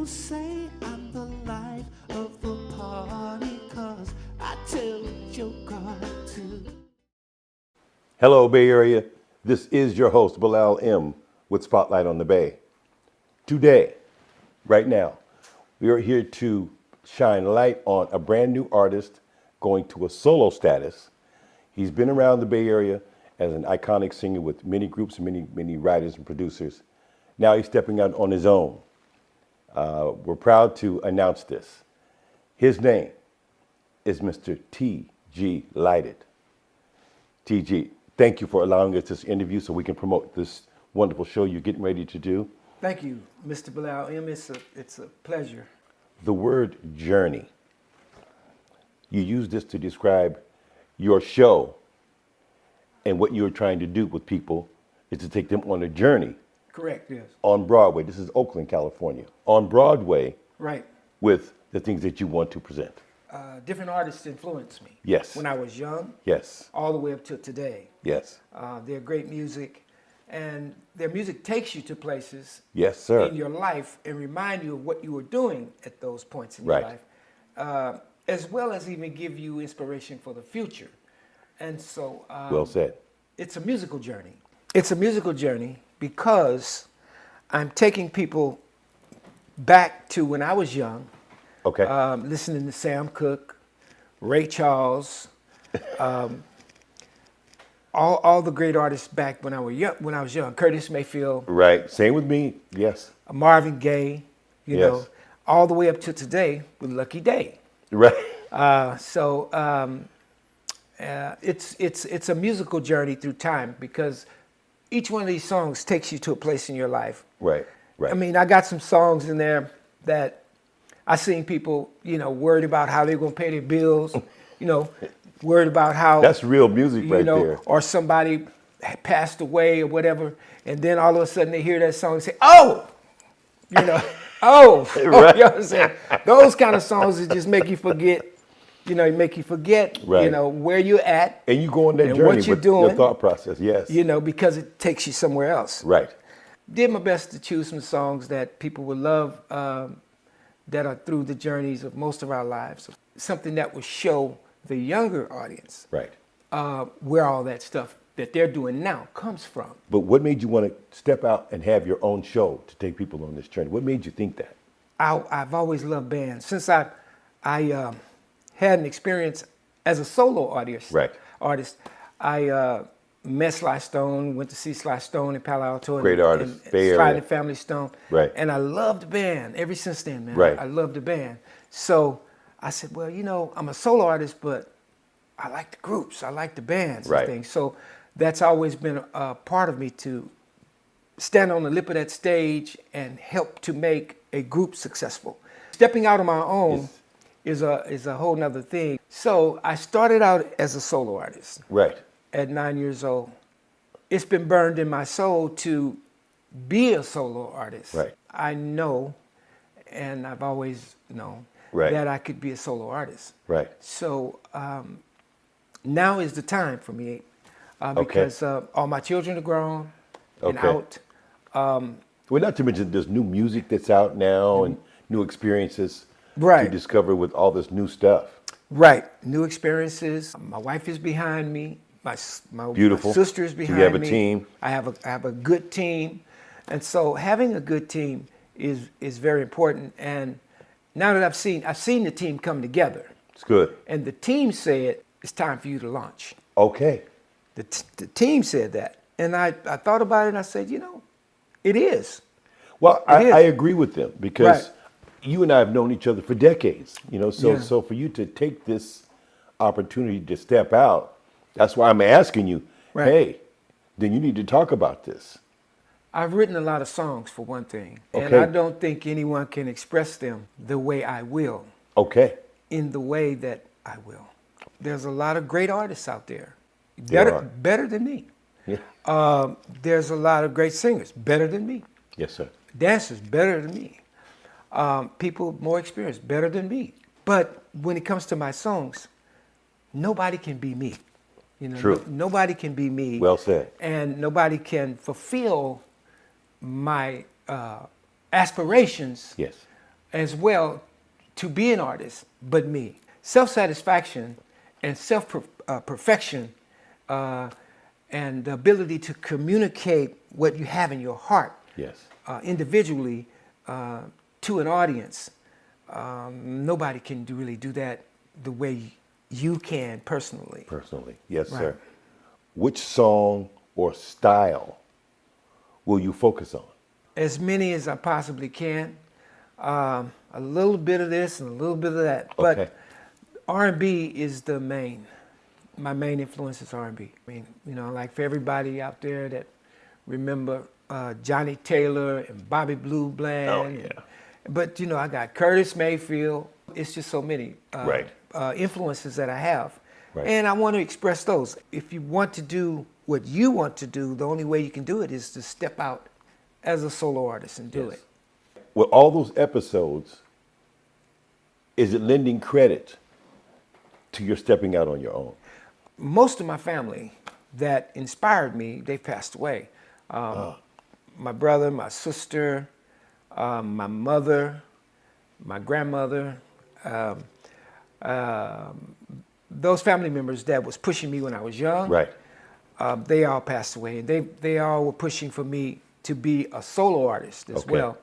People say I'm the life of the party, 'cause I tell a joke or two. Hello, Bay Area. This is your host, Bilal M. with Spotlight on the Bay. Today, right now, we are here to shine light on a brand new artist going to a solo status. He's been around the Bay Area as an iconic singer with many groups, many writers and producers. Now he's stepping out on his own. We're proud to announce this. His name is Mr. T.G. Lighted. T.G., thank you for allowing us this interview so we can promote this wonderful show you're getting ready to do. Thank you, Mr. Bilal M. It's a pleasure. The word journey, you use this to describe your show, and what you're trying to do with people is to take them on a journey. Correct, yes. On Broadway. This is Oakland, California. On Broadway. Right. With the things that you want to present. Different artists influenced me. Yes. When I was young. Yes. All the way up to today. Yes. They're great music, and their music takes you to places. Yes, sir. In your life and remind you of what you were doing at those points in your life, as well as even give you inspiration for the future. And so, well said. It's a musical journey. It's a musical journey because I'm taking people back to when I was young. Okay. Listening to Sam Cooke, Ray Charles, all the great artists back when I was young. Curtis Mayfield. Right. Same with me. Yes. Marvin Gaye. You Yes. know, all the way up to today with Lucky Day. Right. It's a musical journey through time because each one of these songs takes you to a place in your life. Right. Right. I mean, I got some songs in there that I seen people, worried about how they're going to pay their bills, worried about how... That's real music right there. Or somebody passed away or whatever, and then all of a sudden they hear that song and say, oh! Oh! Right. You know what I'm saying? Those kind of songs that just make you forget, Right. where you're at. And you go on that and journey what you're with doing, your thought process, yes. Because it takes you somewhere else. Right. Did my best to choose some songs that people would love, that are through the journeys of most of our lives. Something that would show the younger audience Right. Where all that stuff that they're doing now comes from. But what made you want to step out and have your own show to take people on this journey? What made you think that? I've always loved bands. Since I had an experience as a solo artist. Right. I met Sly Stone, went to see Sly Stone in Palo Alto. Great artist, and Bay Sly Area. and Family Stone. Right. And I loved the band ever since then, man. Right. I loved the band. So I said, well, I'm a solo artist, but I like the groups. I like the bands Right. and things. So that's always been a part of me to stand on the lip of that stage and help to make a group successful. Stepping out on my own is a whole nother thing. So I started out as a solo artist. Right. At 9 years old. It's been burned in my soul to be a solo artist. Right. I know, and I've always known, Right. that I could be a solo artist. Right. So now is the time for me because all my children are grown and Okay. out. Well, not to mention there's new music that's out now and new experiences Right. to discover with all this new stuff. Right. New experiences. My wife is behind me. My Beautiful. sister is So behind you have a me. team. I have a good team. And so having a good team is very important. And now that I've seen the team come together. It's good. And the team said, it's time for you to launch. Okay. The team said that. And I thought about it and I said, it is. Well, It is. I agree with them because Right. you and I have known each other for decades, Yeah. so for you to take this opportunity to step out, that's why I'm asking you, Right. hey, then you need to talk about this. I've written a lot of songs for one thing. And Okay. I don't think anyone can express them the way I will. Okay. In the way that I will. There's a lot of great artists out there, There are. better than me. Yeah. There's a lot of great singers, better than me. Yes, sir. Dancers, better than me. People more experienced, better than me. But when it comes to my songs, nobody can be me. True. Nobody can be me. Well said. And nobody can fulfill my aspirations Yes. as well to be an artist, but me. Self-satisfaction and self-perfection and the ability to communicate what you have in your heart Yes. individually to an audience. Nobody can really do that the way you can personally. Personally. Yes, Right. sir. Which song or style will you focus on? As many as I possibly can. A little bit of this and a little bit of that. But Okay. R&B is my main influence is R&B. I mean, you know, like for everybody out there that remember Johnny Taylor and Bobby Blue Bland. Oh, yeah. But, you know, I got Curtis Mayfield. It's just so many Right. influences that I have. Right. And I want to express those. If you want to do what you want to do, the only way you can do it is to step out as a solo artist and do Yes. it. With all those episodes, is it lending credit to your stepping out on your own? Most of my family that inspired me, they've passed away. My brother, my sister, my mother, my grandmother, those family members that was pushing me when I was young, Right. they all passed away. And they all were pushing for me to be a solo artist as Okay. well.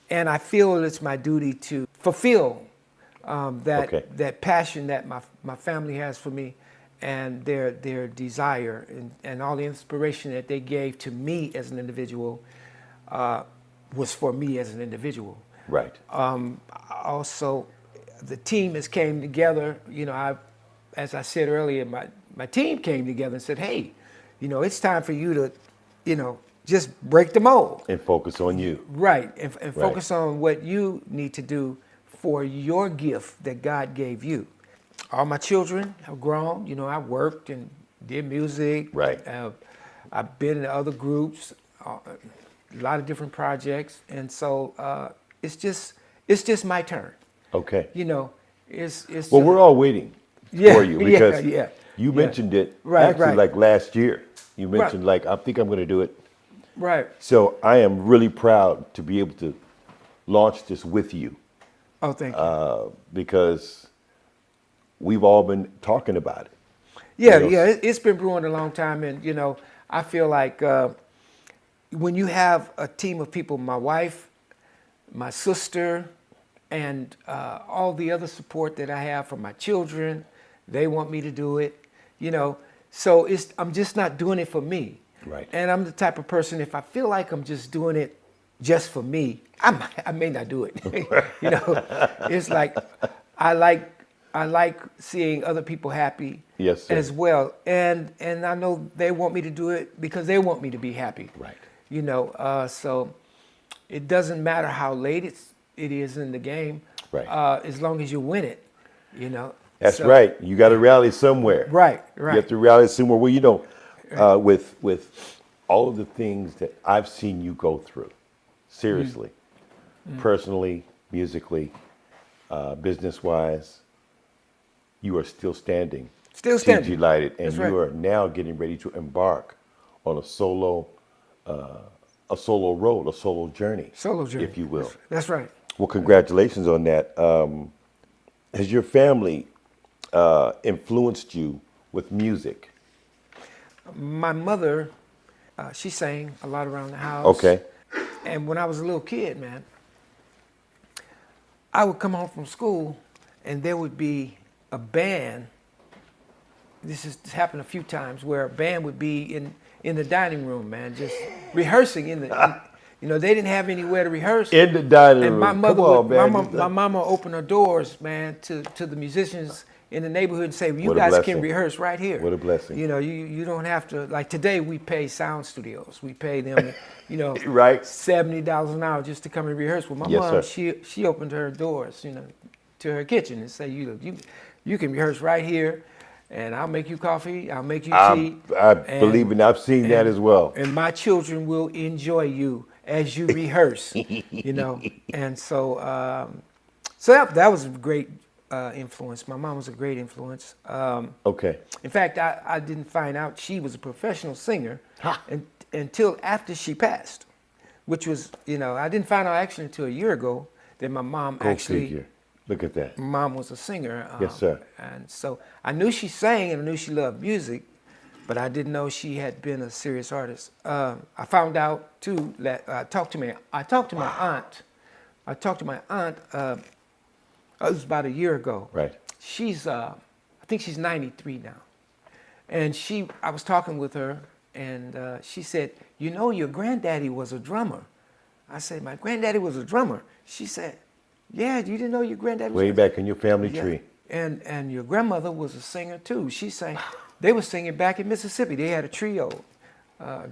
And I feel it's my duty to fulfill Okay. that passion that my family has for me and their desire and all the inspiration that they gave to me as an individual was for me as an individual. Right. Also, the team has came together. You know, as I said earlier, my team came together and said, hey, you know, it's time for you to, you know, just break the mold. And focus on you. Right, and focus on what you need to do for your gift that God gave you. All my children have grown. You know, I worked and did music. Right. I've been in other groups, a lot of different projects, and so it's just my turn. Okay. You know, it's. Well, we're all waiting Yeah, for you because yeah, you yeah. mentioned it Right, actually right. like last year. You Right. mentioned like, I think I'm going to do it. Right. So I am really proud to be able to launch this with you Oh, thank you. because we've all been talking about it. Yeah, You know, yeah, it's been brewing a long time, and you know, I feel like when you have a team of people, my wife, my sister, and all the other support that I have from my children, they want me to do it, you know. So I'm just not doing it for me. Right. And I'm the type of person, if I feel like I'm just doing it just for me, I may not do it. You know, it's like I like seeing other people happy. Yes, sir. As well, and I know they want me to do it because they want me to be happy. Right. You know, so it doesn't matter how late it is in the game. Right. As long as you win it, you know. That's So- right. You got to rally somewhere. Right. You Right. have to rally somewhere. Well, you know, with all of the things that I've seen you go through, seriously, personally, musically, business-wise, you are still standing. Still standing. Delighted, and That's right. you are now getting ready to embark on a solo road, a solo journey. Solo journey, if you will. That's right. Well, congratulations on that. Has your family influenced you with music? My mother, she sang a lot around the house. Okay. And when I was a little kid, man, I would come home from school and there would be a band. This has happened a few times where a band would be in the dining room, man, just rehearsing you know, they didn't have anywhere to rehearse. In the dining And room. my mother Come on, would, man. my mama opened her doors, man, to the musicians in the neighborhood and say, you What a guys blessing. can rehearse right here. What a blessing. You know, you don't have to, like today we pay sound studios. We pay them, you know, Right. $70 an hour just to come and rehearse. Well, my Yes, mom, sir. she opened her doors, you know, to her kitchen and say, you can rehearse right here, and I'll make you coffee, I'll make you tea. I believe in. I've seen that as well. And my children will enjoy you as you rehearse, you know. And so, that was a great influence. My mom was a great influence. Okay. In fact, I didn't find out she was a professional singer until after she passed, which was, you know, I didn't find out actually until a year ago Then my mom Go actually, figure. Look at that. my mom was a singer. Yes, sir. And so I knew she sang and I knew she loved music, but I didn't know she had been a serious artist. I found out too that I talked to my aunt. I talked to my aunt. It was about a year ago. Right. She's, I think she's 93 now. And I was talking with her, and she said, "You know, your granddaddy was a drummer." I said, "My granddaddy was a drummer?" She said, "Yeah, you didn't know your granddaddy was Way a back in your family Yeah. tree. And your grandmother was a singer too. She sang. They were singing back in Mississippi. They had a trio,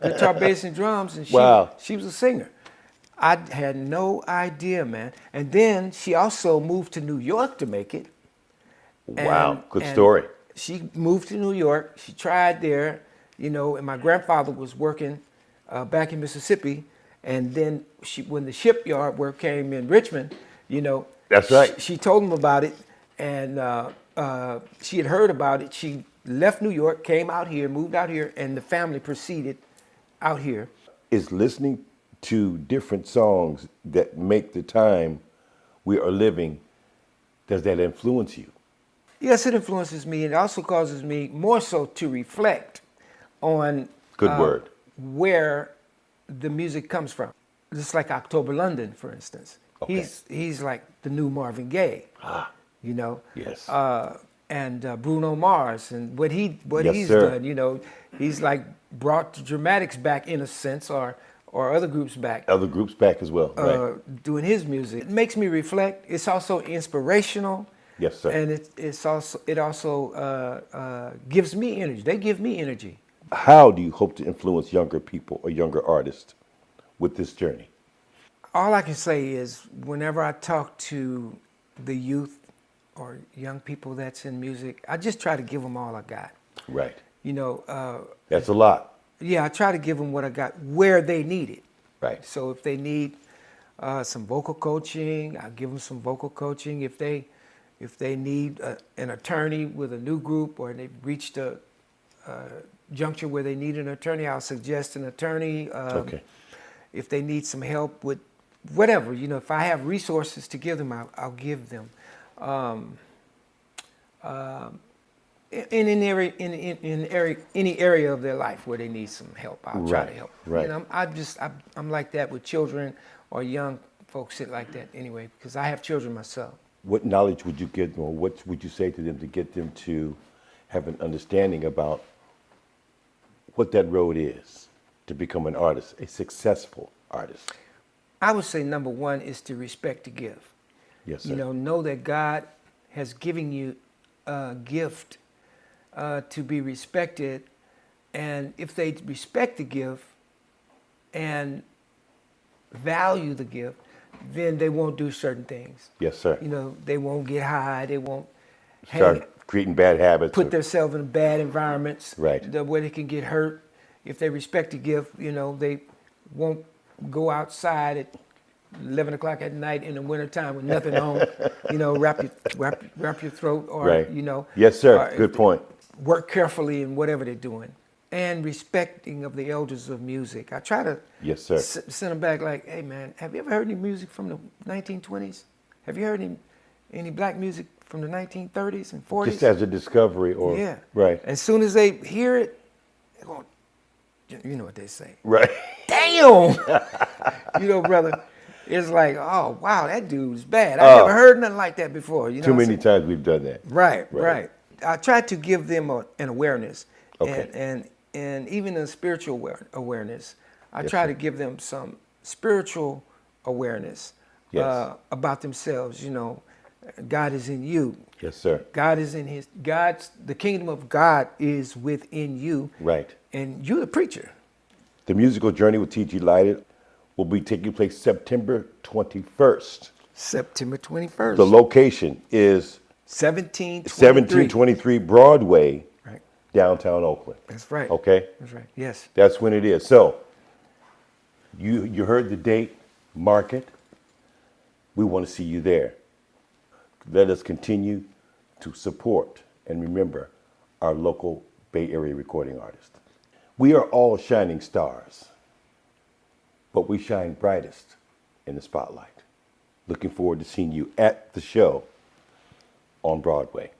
guitar, bass, and drums, and Wow. she was a singer. I had no idea, man. And then she also moved to New York to make it. Wow. Good And story. She moved to New York. She tried there, and my grandfather was working back in Mississippi. And then when the shipyard work came in Richmond, That's right. She told him about it, and she had heard about it. She left New York, came out here, moved out here, and the family proceeded out here. Is listening to different songs that make the time we are living, does that influence you? Yes, it influences me. It also causes me more so to reflect on Good word. where the music comes from. Just like October London, for instance. Okay. He's like the new Marvin Gaye, Yes. and Bruno Mars and what Yes, he's sir. done. He's like brought the Dramatics back in a sense, or other groups back. Other groups back as well. Right. Doing his music. It makes me reflect. It's also inspirational. Yes, sir. And it also gives me energy. They give me energy. How do you hope to influence younger people or younger artists with this journey? All I can say is whenever I talk to the youth or young people that's in music, I just try to give them all I got. Right. That's a lot. Yeah, I try to give them what I got where they need it. Right. So if they need some vocal coaching, I'll give them some vocal coaching. If they need an attorney with a new group, or they've reached a juncture where they need an attorney, I'll suggest an attorney. Okay. If they need some help with whatever, if I have resources to give them, I'll give them. In any area of their life where they need some help, I'll try to help. Right. I'm like that with children or young folks like that anyway, because I have children myself. What knowledge would you give them, or what would you say to them to get them to have an understanding about what that road is to become an artist, a successful artist? I would say number one is to respect the gift. Yes, sir. Know that God has given you a gift to be respected, and if they respect the gift and value the gift, then they won't do certain things. Yes, sir. They won't get high. They won't Start creating bad habits. put themselves in bad environments. Right. Where they can get hurt. If they respect the gift, they won't go outside at 11 o'clock at night in the wintertime with nothing on. Wrap your throat, or Right. Yes, sir. Good point. Work carefully in whatever they're doing, and respecting of the elders of music. I try to Yes, sir. send them back like, hey man, have you ever heard any music from the 1920s? Have you heard any black music from the 1930s and 40s? Just as a discovery, or Yeah. right. As soon as they hear it, they're going, you know what they say. Right. Damn! Brother, it's like, oh, wow, that dude's bad. I never heard nothing like that before. Too many times we've done that. Right. I try to give them an awareness, Okay. and even a spiritual awareness. I Yes, try sir. to give them some spiritual awareness Yes. about themselves. God is in you. Yes, sir. God is in the kingdom of God is within you. Right. And you're the preacher. The musical journey with T.G. Lighted will be taking place September 21st. September 21st. The location is 1723. Broadway, Right. downtown Oakland. That's right. Okay? That's right. Yes. That's when it is. So, you heard the date, mark it. We want to see you there. Let us continue to support and remember our local Bay Area recording artists. We are all shining stars, but we shine brightest in the spotlight. Looking forward to seeing you at the show on Broadway.